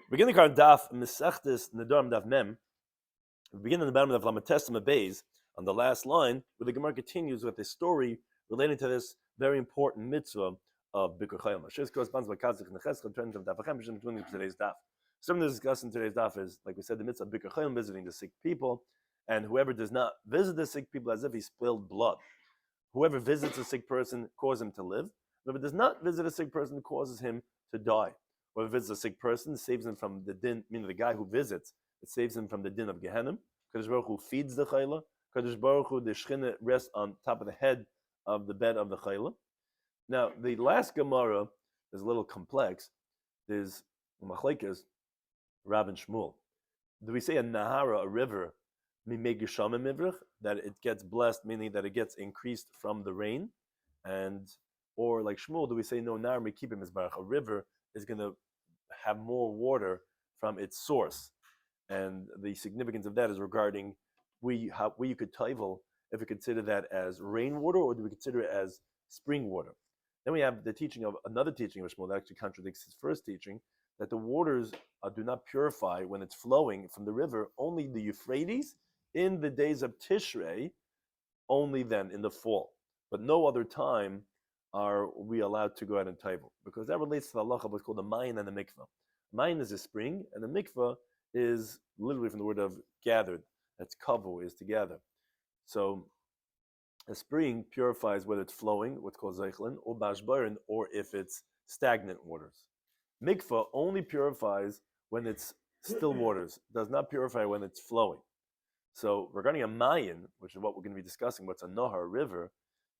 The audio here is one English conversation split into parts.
Beginning our Daf Mesechtes Nedarim Daf Mem. We begin on the bottom of Lamatestima Bays on the last line, where the Gemara continues with a story relating to this very important mitzvah of Bikur Chayil. Mashis corresponds by Kazik and Cheskel in terms of Daf Hashem between today's Daf. Something to discuss in today's Daf is, like we said, the mitzvah of Bikur Chayil, visiting the sick people, and whoever does not visit the sick people as if he spilled blood. Whoever visits a sick person causes him to live. Whoever does not visit a sick person causes him to die. Whoever visits a sick person saves him from the din, meaning the guy who visits, it saves him from the din of Gehenna. Kadosh Baruch Hu feeds the chayla. Kadosh Baruch Hu, the Shechina rests on top of the head of the bed of the chayla. Now, the last Gemara is a little complex. There's Machlekes, Rav and Shmuel. Do we say a Nahara, a river, that it gets blessed, meaning that it gets increased from the rain? And or like Shmuel, do we say no, Nar Mekibim Mizbarach, a river is going to have more water from its source? And the significance of that is regarding we you could taival, if we consider that as rainwater, or do we consider it as spring water? Then we have the teaching of another teaching of Shmuel that actually contradicts his first teaching, that the waters do not purify when it's flowing from the river, only the Euphrates in the days of Tishrei, only then in the fall. But no other time are we allowed to go out and taival, because that relates to the halacha of what's called the mayin and the mikvah. Mayin is a spring, and the mikvah is literally from the word of gathered. That's kavu, is to gather. So a spring purifies whether it's flowing, what's called zeichlin, or bashbarin, or if it's stagnant waters. Mikvah only purifies when it's still waters, does not purify when it's flowing. So regarding a mayin, which is what we're going to be discussing, what's a nahar, a river,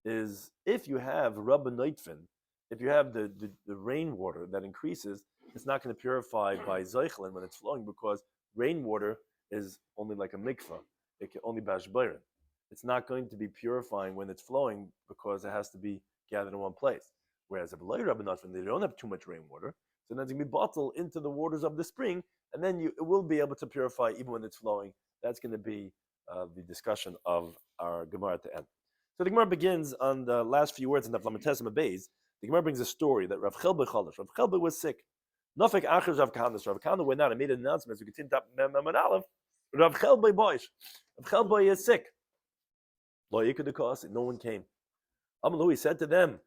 is if you have rabba noitfin, if you have the rainwater that increases, it's not going to purify by zeichlin when it's flowing, because rainwater is only like a mikvah. It can only bashbarin. It's not going to be purifying when it's flowing, because it has to be gathered in one place. Whereas if rabba noitfin, they don't have too much rainwater, so then it's going to be bottled into the waters of the spring, and then it will be able to purify even when it's flowing. That's going to be the discussion of our Gemara at the end. So the Gemara begins on the last few words in the Lamatesima Bays. The Gemara brings a story that Rav Chelbe Chalash. Rav Chelbe was sick. Nofek Acher Rav Kahana. Rav Kahana went out and made an announcement as we continue to Mem Aleph. Rav Chelbe Boish. Rav Chelbe is sick. Lo Yikudakas. No one came. Amalu, he said to them,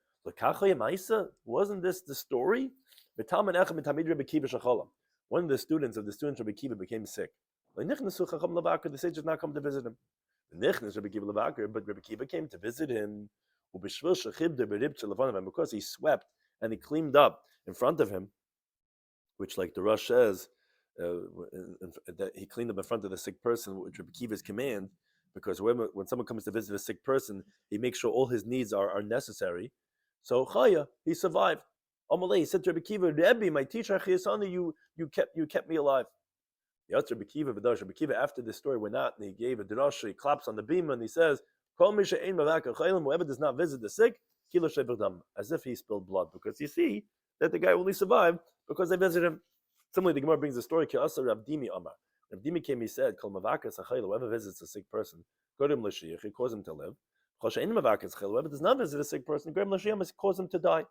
wasn't this the story? One of the students of Rabbi Kiva became sick. The sage did not come to visit him. But Rabbi Kiva came to visit him. And because he swept and he cleaned up in front of him, which, like the Rosh says, that he cleaned up in front of the sick person, which Rabbi Kiva's command, because when someone comes to visit a sick person, he makes sure all his needs are necessary. So Chaya, he survived. Amalei, he said to Rabbi Kiva, Rebbe, my teacher, you kept me alive. Rabbi Kiva, after this story went out and he gave a drasha, he claps on the beam and he says, whoever does not visit the sick, as if he spilled blood, because you see that the guy only survived because they visited him. Similarly, the Gemara brings the story, Rav Dimi came, he said, whoever visits a sick person, he causes him to live. Whoever does not visit a sick person, cause him to die.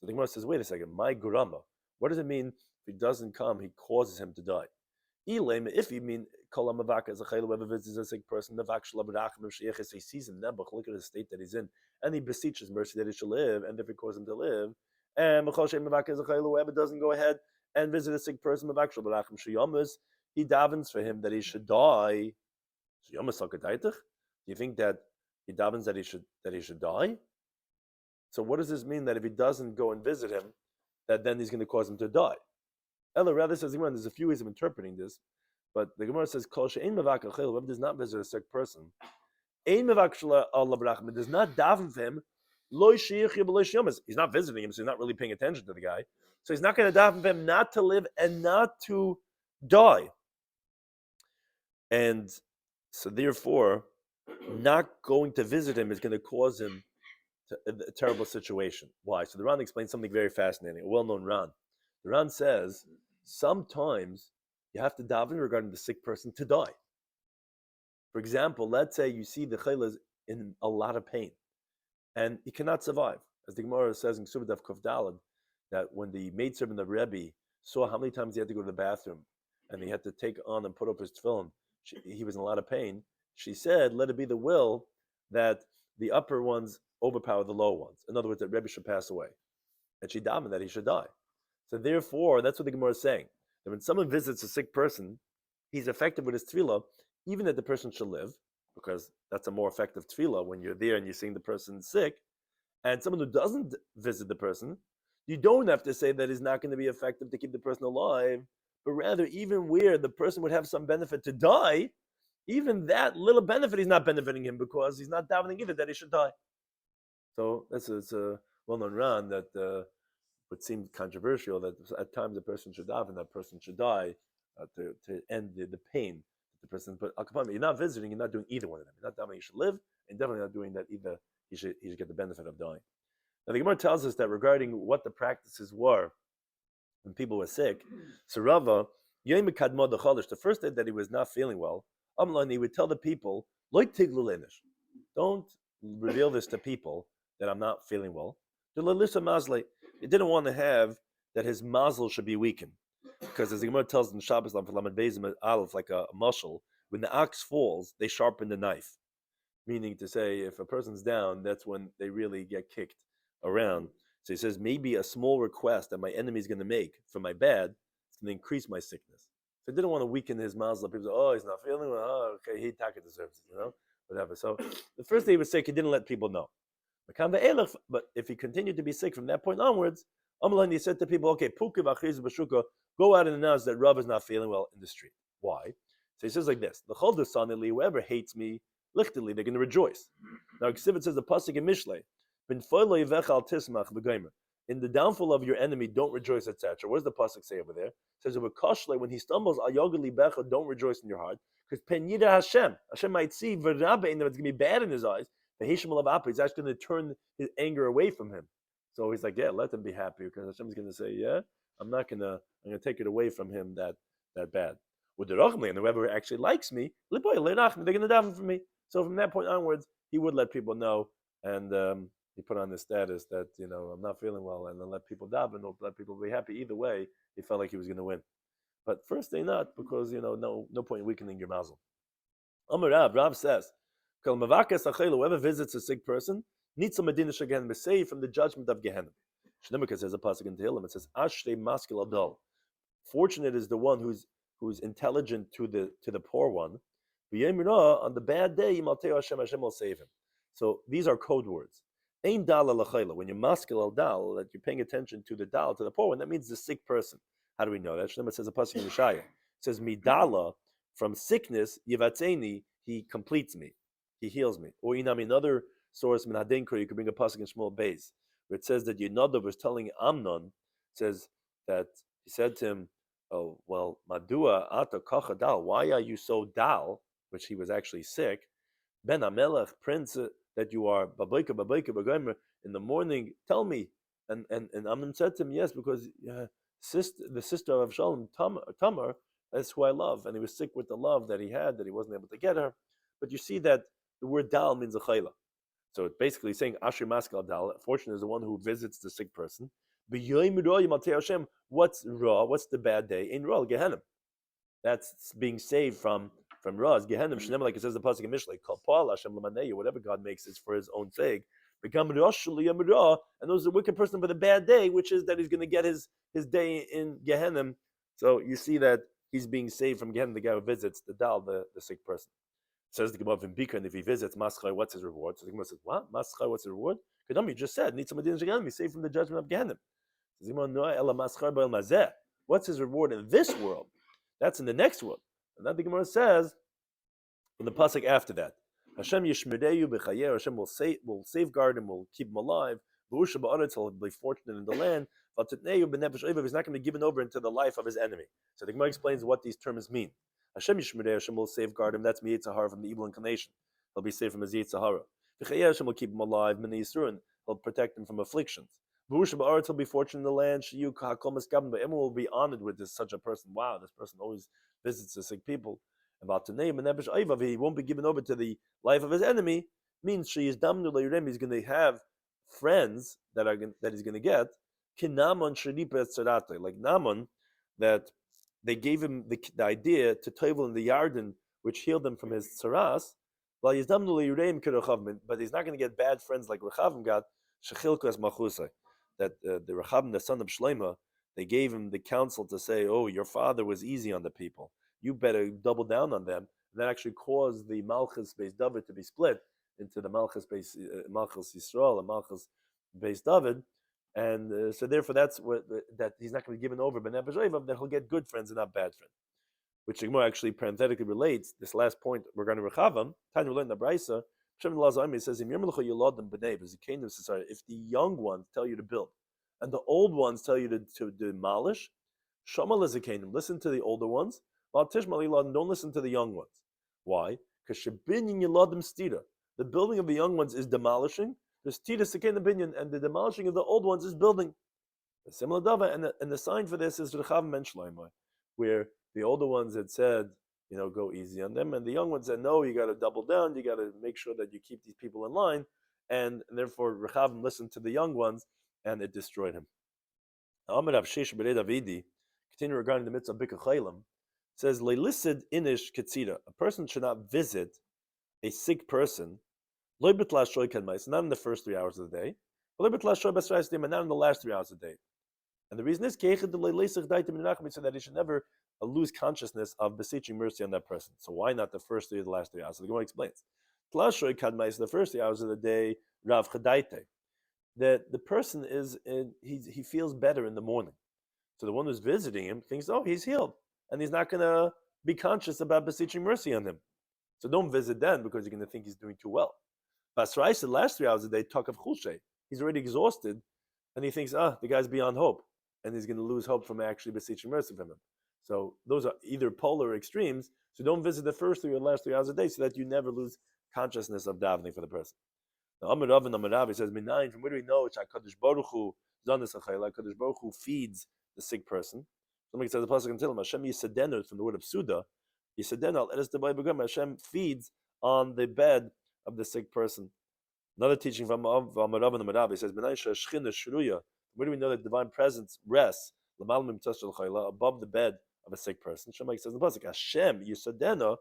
So the Gemara says, wait a second, my gurama, what does it mean if he doesn't come, he causes him to die? If you mean whoever visits a sick person, he sees him, look at the state that he's in, and he beseeches mercy that he should live, and if he causes him to live, and whoever doesn't go ahead and visit a sick person, he davens for him that he should die. Do you think that he davens that he should die? So what does this mean, that if he doesn't go and visit him, that then he's going to cause him to die? Ella rather says the Gemara, there's a few ways of interpreting this, but the Gemara says, whoever does not visit a sick person, does not daven for him, he's not visiting him, so he's not really paying attention to the guy. So he's not going to daven for him not to live and not to die. And so therefore, not going to visit him is going to cause him a terrible situation. Why? So the Ran explains something very fascinating, a well-known Ran. The Ran says, sometimes you have to daven regarding the sick person to die. For example, let's say you see the chayla is in a lot of pain, and he cannot survive. As the Gemara says in Subadav Kuf Dalad, that when the maidservant of Rebbe saw how many times he had to go to the bathroom, and he had to take on and put up his tefillin, he was in a lot of pain. She said, "Let it be the will that the upper ones overpower the lower ones. In other words, that Rebbe should pass away." And she davened that he should die. So therefore, that's what the Gemara is saying. That when someone visits a sick person, he's effective with his tefillah, even that the person should live, because that's a more effective tefillah when you're there and you're seeing the person sick. And someone who doesn't visit the person, you don't have to say that it's not going to be effective to keep the person alive, but rather even where the person would have some benefit to die, even that little benefit is not benefiting him because he's not davening either that he should die. So it's a well-known ran that would seem controversial that at times a person should daven, that person should die to end the pain that the person. But you're not visiting, you're not doing either one of them. You're not davening, you should live, and definitely not doing that either. He should get the benefit of dying. Now the Gemara tells us that regarding what the practices were when people were sick. So Rava, Yomei kadma d'cholish, the first day that he was not feeling well, he would tell the people, "Lo tiglu leinish." Don't reveal this to people that I'm not feeling well. He didn't want to have that his mazel should be weakened, because as the Gemara tells in Shabbos Lamed Beis Aleph, like a muscle, when the ox falls, they sharpen the knife. Meaning to say, if a person's down, that's when they really get kicked around. So he says, maybe a small request that my enemy is going to make for my bad is going to increase my sickness. So he didn't want to weaken his mazel. People say, "Oh, he's not feeling well. Oh, okay, he deserves it, whatever." So the first day he was sick, he didn't let people know. But if he continued to be sick from that point onwards, he said to people, "Okay, go out and announce that Rav is not feeling well in the street." Why? So he says like this: "The whoever hates me, lichtily, they're going to rejoice." Now, Exhibit says the pasuk in Mishlei, in the downfall of your enemy, don't rejoice, etc. What does the pasuk say over there? It says, when he stumbles, don't rejoice in your heart, because Hashem might see that it's going to be bad in his eyes. He's actually going to turn his anger away from him. So he's like, yeah, let him be happy, because Hashem's going to say, yeah, I'm going to take it away from him that bad. With the Rachmi, and whoever actually likes me, they're going to daven for me. So from that point onwards, he would let people know, and he put on the status that, I'm not feeling well, and then let people daven or let people be happy. Either way, he felt like he was going to win. But first day not, because no point in weakening your mazel. Rav says, whoever visits a sick person needs some medina shagen mesei from the judgment of Gehenna. Shneimah says a pasuk in Tehillim. It says, "Ashrei maskil adol." Fortunate is the one who's intelligent to the poor one. On the bad day, Hashem will save him. So these are code words. Ein dal alachayla. When you're maskil al dal, that you're paying attention to the dal, to the poor one, that means the sick person. How do we know that? Shneimah says a pasuk in Yeshaya. It says, "Midala, from sickness, yivatzeni, he completes me, he heals me." Or another source, min hadenkra, you could bring a pasuk in Shmuel Beis, where it says that Yonadav was telling Amnon, says that he said to him, "Oh, well, Madua ata kacha dal, why are you so dal?" Which he was actually sick. Ben Amelech, prince that you are, babayka, in the morning, tell me. And Amnon said to him, yes, because the sister of Shalom, Tamar, that's who I love. And he was sick with the love that he had, that he wasn't able to get her. But you see that the word dal means a chayla. So it's basically saying, Asher Maskal Dal, fortunate is the one who visits the sick person. What's raw? What's the bad day? In raw, Gehenna. That's being saved from raw. Gehenna, like it says the pasuk in Mishlei, whatever God makes is for his own sake. Become and those are the wicked person for the bad day, which is that he's going to get his day in Gehenna. So you see that he's being saved from Gehenna, the guy who visits the dal, the sick person. Says the Gemara in Bika, and if he visits Maschai, what's his reward? So the Gemara says, what? Maschai, what's the reward? Because you just said, need some Medina Shaganim, he's saved from the judgment of Gehenna. Says the Gemara, what's his reward in this world? That's in the next world. And then the Gemara says, in the pasuk after that, Hashem yishmereyu b'chayer, Hashem will safeguard him, will keep him alive. V'usha ba'aretz, he'll be fortunate in the land. V'tatneyu b'nefesh oivav, he's not going to be given over into the life of his enemy. So the Gemara explains what these terms mean. Hashem yishmereyu, Hashem will safeguard him. That's Yitzhahara from the evil inclination. He'll be saved from his Yitzhahara. V'chayer, Hashem will keep him alive. Min Yisruin, he'll protect him from afflictions. V'usha ba'aretz, he'll be fortunate in the land. Shiyu k'hakol miskabim, but everyone will be honored with such a person. Wow, this person always visits the sick people. About to name and he won't be given over to the life of his enemy, means he's going to have friends that he's going to get. Like Naaman, that they gave him the idea to tovel in the Yarden, which healed him from his tsaras. But he's not going to get bad friends like Rechavim got. That the Rechavim, the son of Shloimo, they gave him the counsel to say, "Oh, your father was easy on the people. You better double down on them." And that actually caused the Malchus based David to be split into the Malchus based Malchus Yisrael and Malchus based David. And so therefore, that's what that he's not going to be given over, but that he'll get good friends and not bad friends. Which the Gemara actually parenthetically relates this last point regarding Rechavam. Tanya learned the Brisa. Shem Lazar says, "If the young ones tell you to build, and the old ones tell you to demolish, listen to the older ones. Don't listen to the young ones. Why? Because the building of the young ones is demolishing. There's tita sekein binyan, and the demolishing of the old ones is building. A similar dava, and the sign for this is Rechavam and Shloimo, where the older ones had said, go easy on them, and the young ones said, no, you got to double down. You got to make sure that you keep these people in line, and therefore Rechavam listened to the young ones, and it destroyed him. Amar Rav Sheshet B'rei Davidi, continue regarding the mitzvah Bikkur Chaylim, says Leilisid Inish Ketzira. A person should not visit a sick person. Not in the first 3 hours of the day, but not in the last 3 hours of the day. And the reason is so that he should never lose consciousness of beseeching mercy on that person. So why not the first 3 or the last 3 hours? So the Gemara explains. The first 3 hours of the day, Rav Chadaite, that the person he feels better in the morning. So the one who's visiting him thinks, oh, he's healed, and he's not going to be conscious about beseeching mercy on him. So don't visit then because you're going to think he's doing too well. Basrai said the last 3 hours of the day, talk of chulshe. He's already exhausted, and he thinks, the guy's beyond hope, and he's going to lose hope from actually beseeching mercy from him. So those are either polar extremes. So don't visit the first 3 or the last 3 hours of the day so that you never lose consciousness of davening for the person. Now, Amar Rav and Amar Rav, he says, Minayin, from where do we know Kadosh Baruch Hu Kadosh Baruch Hu feeds the sick person? Somebody says the pasuk can tell him Hashem Yisadenu from the word of Suda. Yisadenu Eres Devay Begam. Hashem feeds on the bed of the sick person. Another teaching from Amar Rav and Amar Rav, he says, Minayin Shashchina Shruya. Where do we know that divine presence rests above the bed of a sick person? Shemai says in the pasuk, Hashem Yisadenu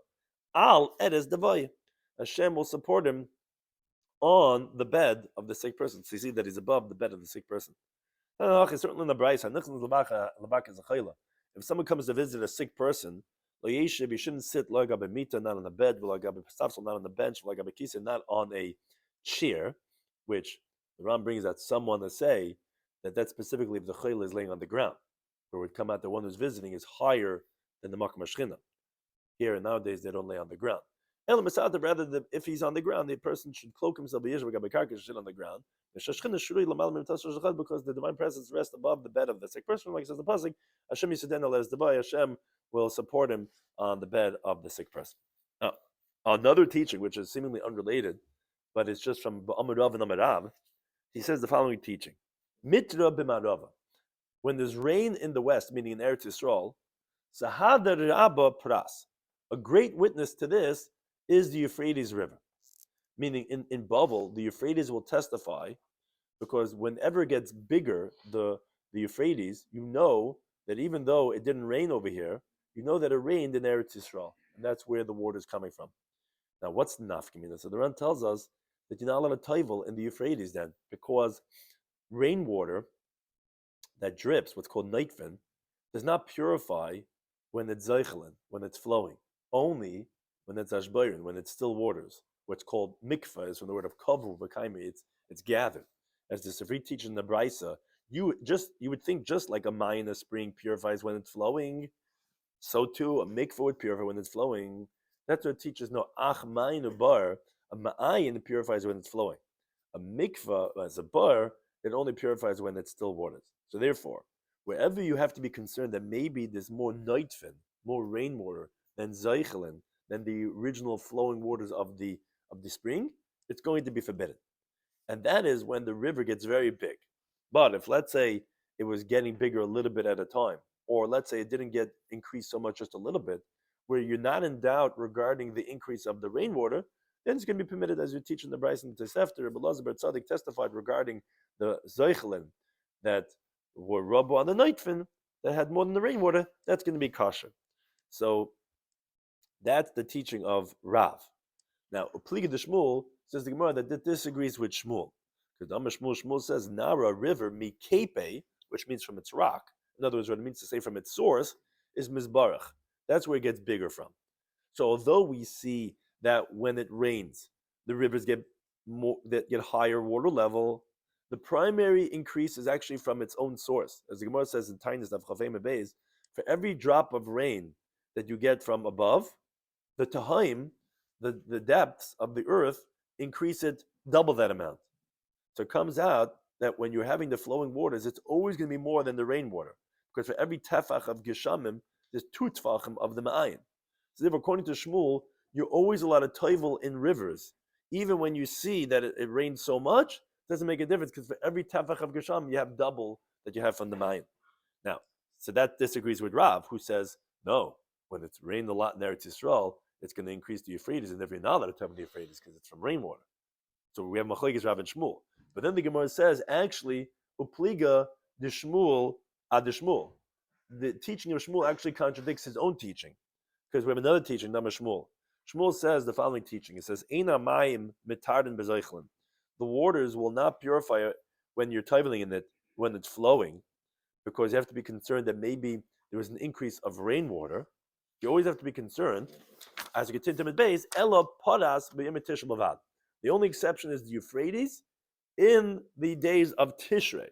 Al Eres Devay. Hashem will support him on the bed of the sick person. So you see that he's above the bed of the sick person. Certainly in the Brisa, if someone comes to visit a sick person, you shouldn't sit not on the bed, not on the bench, not on a chair, which the Ram brings that someone to say that specifically if the chayla is laying on the ground, where it would come out the one who's visiting is higher than the Makom HaShechina. Here nowadays they don't lay on the ground. Rather than if he's on the ground, the person should cloak himself should sit on the ground. Because the divine presence rests above the bed of the sick person, like says the pasuk, Hashem Yisadenu Eres Devay, Hashem will support him on the bed of the sick person. Now, another teaching, which is seemingly unrelated, but it's just from Amar Rav and Amar Rav, he says the following teaching: Mitra b'Marava, when there's rain in the west, meaning in Eretz Yisrael, Sahadar Rabba Pras. A great witness to this is the Euphrates River. Meaning in Bavel, the Euphrates will testify, because whenever it gets bigger, the Euphrates, you know that even though it didn't rain over here, you know that it rained in Eretz Yisrael, and that's where the water is coming from. Now, what's the nafkamina? So the Ran tells us that you're not allowed to tovel in the Euphrates then, because rainwater that drips, what's called nightfin, does not purify when it's zeichelen, when it's flowing. Only when it's ashbayrin, when it's still waters. What's called mikvah is from the word of kavru v'kaimi. It's gathered. As the Sifri teaches in the Brisa, you would think just like a mine in a spring purifies when it's flowing, so too a mikvah would purify when it's flowing. That's what it teaches. No, ach ma'in bar, a ma'ayin purifies when it's flowing. A mikvah as a bar, it only purifies when it's still waters. So therefore, wherever you have to be concerned that maybe there's more nightfin, more rainwater than zeichelen, than the original flowing waters of the spring, it's going to be forbidden. And that is when the river gets very big. But if, let's say, it was getting bigger a little bit at a time, or let's say it didn't get increased so much, just a little bit, where you're not in doubt regarding the increase of the rainwater, then it's going to be permitted, as you teach in the Bryce and the Tosefta. Rabbi Elazar bar Tzaddik testified regarding the zeichelen that were rubber on the nightfin, that had more than the rainwater, that's going to be kosher. So that's the teaching of Rav. Now, Upliga de Shmuel says the Gemara that disagrees with Shmuel. Because Shmuel says, Nara river mikepe, which means from its rock. In other words, what it means to say from its source is mizbarach. That's where it gets bigger from. So although we see that when it rains, the rivers get higher water level, the primary increase is actually from its own source. As the Gemara says in Tainis of Chafei Beis, for every drop of rain that you get from above, the tahaim, the depths of the earth, increase it double that amount. So it comes out that when you're having the flowing waters, it's always going to be more than the rainwater. Because for every tefach of geshamim, there's 2 tefachim of the ma'ayin. So therefore, according to Shmuel, you're always allowed to toivel in rivers. Even when you see that it rains so much, it doesn't make a difference, because for every tefach of geshamim, you have double that you have from the ma'ayin. Now, so that disagrees with Rav, who says, no, when it's rained a lot in Eretz Yisrael, it's going to increase the Euphrates, and therefore you're not allowed to toivel the Euphrates because it's from rainwater. So we have Machlekes Rav and Shmuel. But then the Gemara says, actually, upliga de Shmuel ad Shmuel. The teaching of Shmuel actually contradicts his own teaching, because we have another teaching, Nama Shmuel. Shmuel says the following teaching. It says, Eina mayim mitarden bezoichlin. The waters will not purify it when you're toiveling in it, when it's flowing, because you have to be concerned that maybe there was an increase of rainwater. You always have to be concerned, as you get into the base, Ella Podas B'Yimetish Bavad. The only exception is the Euphrates in the days of Tishrei,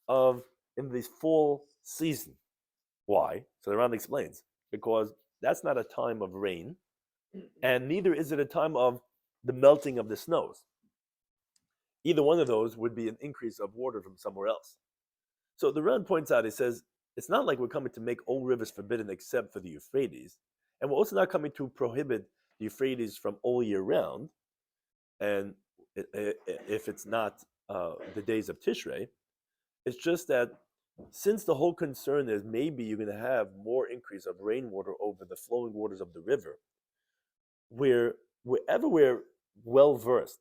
in the fall season. Why? So the Ran explains, because that's not a time of rain, and neither is it a time of the melting of the snows. Either one of those would be an increase of water from somewhere else. So the Ran points out, he says, it's not like we're coming to make all rivers forbidden except for the Euphrates, and we're also not coming to prohibit the Euphrates from all year round, and if it's not the days of Tishrei. It's just that since the whole concern is maybe you're going to have more increase of rainwater over the flowing waters of the river, wherever we're well versed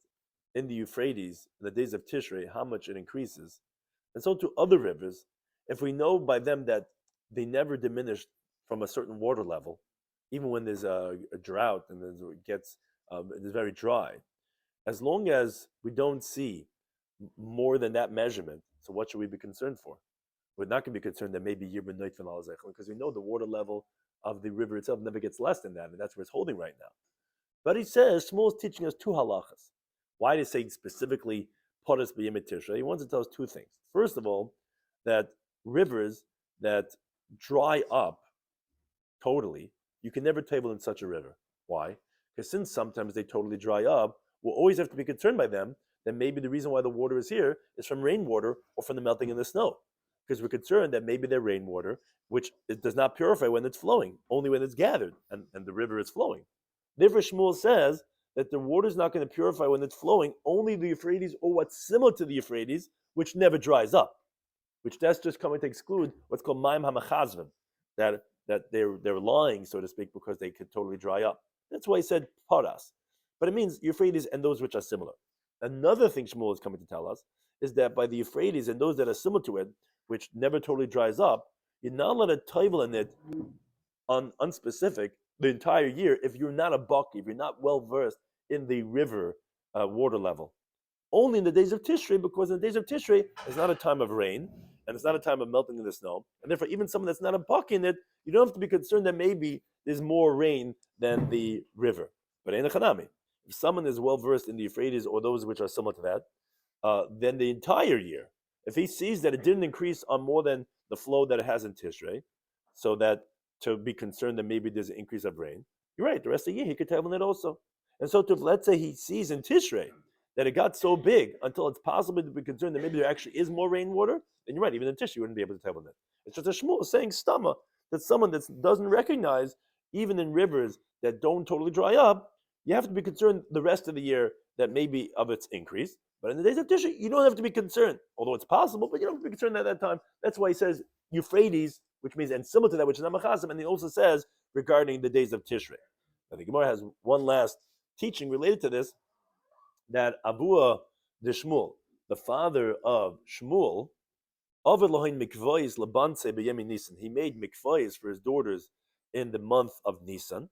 in the Euphrates in the days of Tishrei, how much it increases, and so to other rivers, if we know by them that they never diminish from a certain water level, even when there's a drought and it's very dry, as long as we don't see more than that measurement, so what should we be concerned for? We're not going to be concerned that maybe Yir Ben Noit Final Zechel, because we know the water level of the river itself never gets less than that, and that's where it's holding right now. But he says, Shmuel is teaching us 2 halachas. Why does he say specifically Podas B'Yimei Tishrei? He wants to tell us 2 things. First of all, that rivers that dry up totally, you can never table in such a river. Why? Because since sometimes they totally dry up, we'll always have to be concerned by them that maybe the reason why the water is here is from rainwater or from the melting in the snow. Because we're concerned that maybe they're rainwater, which it does not purify when it's flowing, only when it's gathered and the river is flowing. Therefore, Shmuel says that the water is not going to purify when it's flowing, only the Euphrates or what's similar to the Euphrates, which never dries up, which that's just coming to exclude what's called Maim HaMachazvim, that they're lying, so to speak, because they could totally dry up. That's why he said Paras. But it means Euphrates and those which are similar. Another thing Shmuel is coming to tell us is that by the Euphrates and those that are similar to it, which never totally dries up, you're not allowed to toivel in it unspecific the entire year if you're not a baki, if you're not well versed in the river water level. Only in the days of Tishrei, because in the days of Tishrei, it's not a time of rain, and it's not a time of melting in the snow, and therefore even someone that's not a baki in it, you don't have to be concerned that maybe there's more rain than the river. But in a chanami, if someone is well versed in the Euphrates or those which are similar to that, then the entire year, if he sees that it didn't increase on more than the flow that it has in Tishrei, so that to be concerned that maybe there's an increase of rain, you're right, the rest of the year he could tell it also. And so let's say he sees in Tishrei that it got so big until it's possible to be concerned that maybe there actually is more rainwater, then you're right, even in Tishrei you wouldn't be able to tell it. It's just a Shmuel saying stama, that someone that doesn't recognize, even in rivers that don't totally dry up, you have to be concerned the rest of the year that maybe of its increase. But in the days of Tishrei, you don't have to be concerned, although it's possible, but you don't have to be concerned at that time. That's why he says Euphrates, which means, and similar to that, which is Amachazim, and he also says regarding the days of Tishrei. Now the Gemara has one last teaching related to this, that Abua de Shmuel, the father of Shmuel, Ovid lohin mikvayis labanse b'yemi Nisan. He made mikvayis for his daughters in the month of Nisan,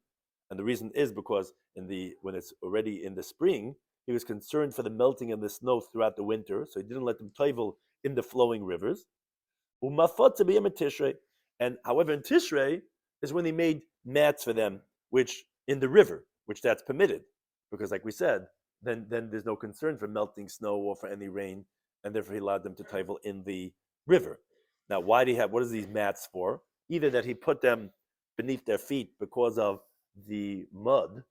and the reason is because when it's already in the spring, he was concerned for the melting of the snow throughout the winter, so he didn't let them toivel in the flowing rivers. Umafot b'yemi Tishrei, and however in Tishrei is when he made mats for them, which in the river, which that's permitted, because like we said, then there's no concern for melting snow or for any rain, and therefore he allowed them to toivel in the river. Now, why do he have? What are these mats for? Either that he put them beneath their feet because of the mud,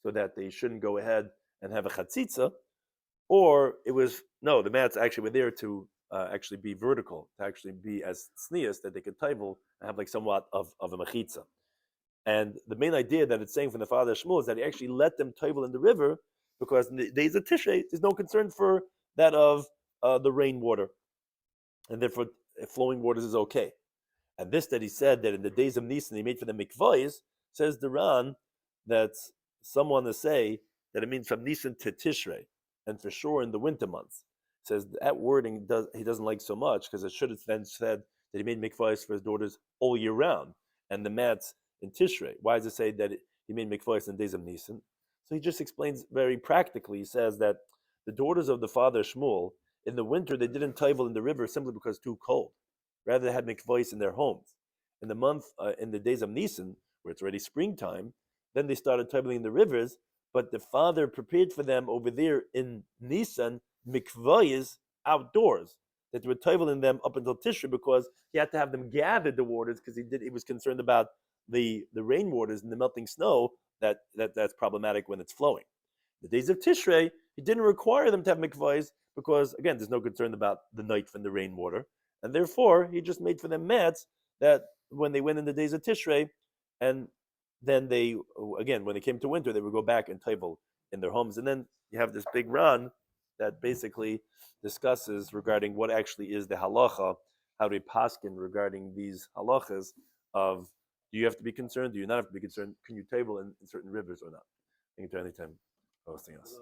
so that they shouldn't go ahead and have a chatzitza, or it was no, the mats actually were there to actually be vertical, to actually be as sneas that they could toivel and have like somewhat of a mechitza. And the main idea that it's saying from the father Shmuel is that he actually let them toivel in the river because in the days of Tishrei, there's no concern for that of the rainwater, and therefore flowing waters is okay. And this that he said that in the days of Nisan he made for them mikvahs, says the Ran that someone to say that it means from Nisan to Tishrei, and for sure in the winter months. Says that wording he doesn't like so much because it should have then said that he made mikvahs for his daughters all year round, and the mats in Tishrei. Why does it say that he made mikvahs in the days of Nisan? So he just explains very practically. He says that the daughters of the father Shmuel, in the winter, they didn't toivel in the river simply because it's too cold. Rather, they had mikvahs in their homes. In the days of Nisan, where it's already springtime, then they started toiveling in the rivers. But the father prepared for them over there in Nisan mikvahs outdoors that they were toiveling them up until Tishrei because he had to have them gather the waters because he was concerned about the rainwaters and the melting snow that's problematic when it's flowing. The days of Tishrei, he didn't require them to have mikvahs because, again, there's no concern about the night from the rainwater. And therefore, he just made for them mats that when they went in the days of Tishrei, and then when they came to winter, they would go back and toivel in their homes. And then you have this big run that basically discusses regarding what actually is the halacha, how to paskin regarding these halachas of do you have to be concerned, do you not have to be concerned, can you toivel in certain rivers or not? Thank you for anytime hosting us.